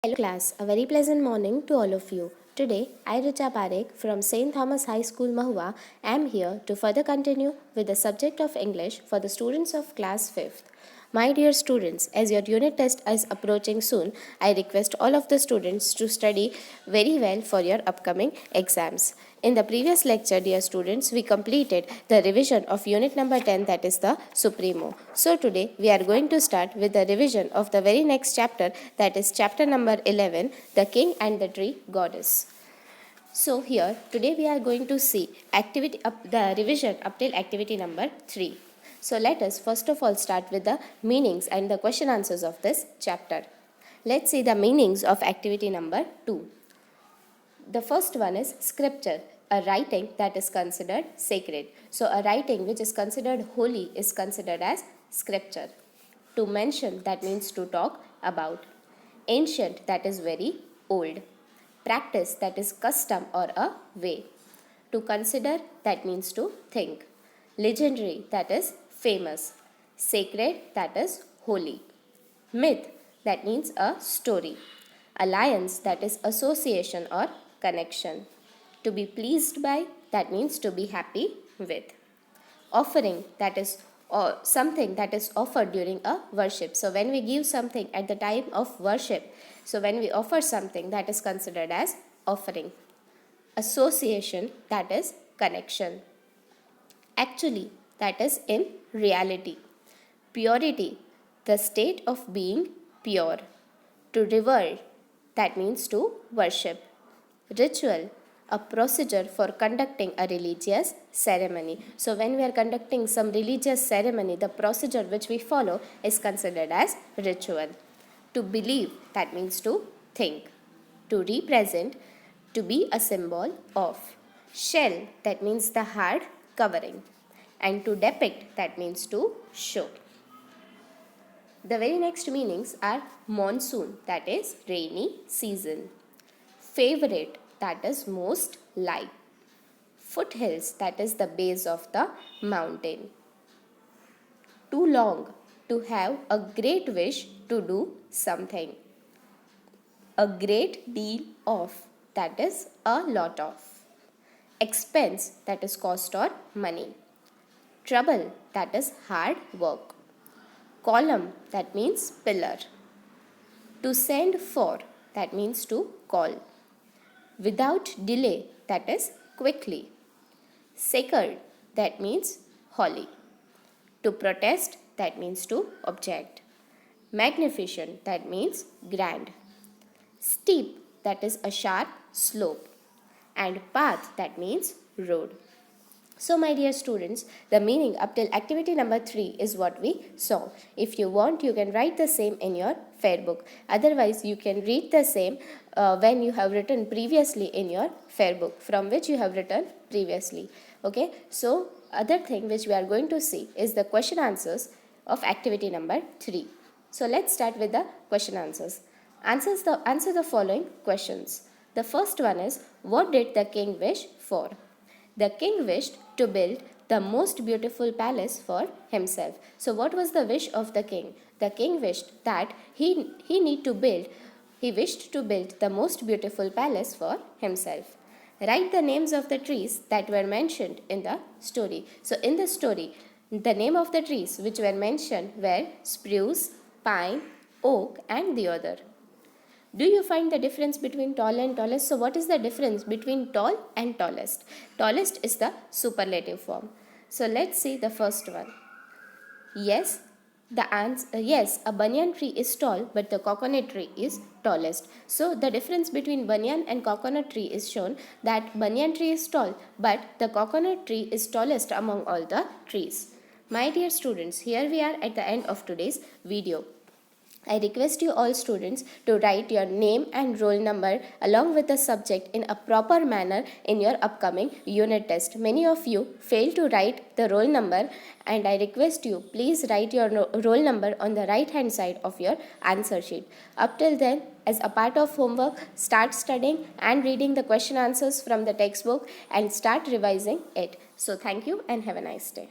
Hello class, a very pleasant morning to all of you. Today, I Richa Parekh from St. Thomas High School Mahua am here to further continue with the subject of English for the students of class 5th. My dear students, as your unit test is approaching soon, I request all of the students to study very well for your upcoming exams. In the previous lecture, dear students, we completed the revision of unit number 10, that is the Supremo. So today, we are going to start with the revision of the very next chapter, that is chapter number 11, The King and the Tree Goddess. So here, today we are going to see the revision up till activity number 3. So let us first of all start with the meanings and the question answers of this chapter. Let's see the meanings of activity number 2. The first one is scripture, a writing that is considered sacred. So a writing which is considered holy is considered as scripture. To mention, that means to talk about. Ancient, that is very old. Practice, that is custom or a way. To consider, that means to think. Legendary, that is famous. Sacred, that is holy. Myth, that means a story. Alliance, that is association or connection. To be pleased by, that means to be happy with. Offering, that is something that is offered during a worship. So when we give something at the time of worship, so when we offer something, that is considered as offering. Association, that is connection. Actually, that is in reality. Purity, the state of being pure. To revere, that means to worship. Ritual, a procedure for conducting a religious ceremony. So when we are conducting some religious ceremony, the procedure which we follow is considered as ritual. To believe, that means to think. To represent, to be a symbol of. Shell, that means the hard covering. And to depict, that means to show. The very next meanings are monsoon, that is rainy season. Favorite, that is most like. Foothills, that is the base of the mountain. Too long, to have a great wish to do something. A great deal of, that is a lot of. Expense, that is cost or money. Trouble, that is hard work. Column, that means pillar. To send for, that means to call. Without delay, that is quickly. Sacred, that means holy. To protest, that means to object. Magnificent, that means grand. Steep, that is a sharp slope. And path, that means road. So my dear students, the meaning up till activity number 3 is what we saw. If you want, you can write the same in your fair book. Otherwise, you can read the same when you have written previously in your fair book, from which you have written previously. Okay, so other thing which we are going to see is the question answers of activity number 3. So let's start with the question answers. Answer the following questions. The first one is, what did the king wish for? The king wished to build the most beautiful palace for himself. So what was the wish of the king? The king wished that he wished to build the most beautiful palace for himself. Write the names of the trees that were mentioned in the story. So in the story, the name of the trees which were mentioned were spruce, pine, oak and the other. Do you find the difference between tall and tallest? So what is the difference between tall and tallest? Tallest is the superlative form. So let's see the first one. Yes, yes, a banyan tree is tall, but the coconut tree is tallest. So the difference between banyan and coconut tree is shown that banyan tree is tall, but the coconut tree is tallest among all the trees. My dear students, here we are at the end of today's video. I request you all students to write your name and roll number along with the subject in a proper manner in your upcoming unit test. Many of you fail to write the roll number, and I request you please write your roll number on the right hand side of your answer sheet. Up till then, as a part of homework, start studying and reading the question answers from the textbook and start revising it. So thank you and have a nice day.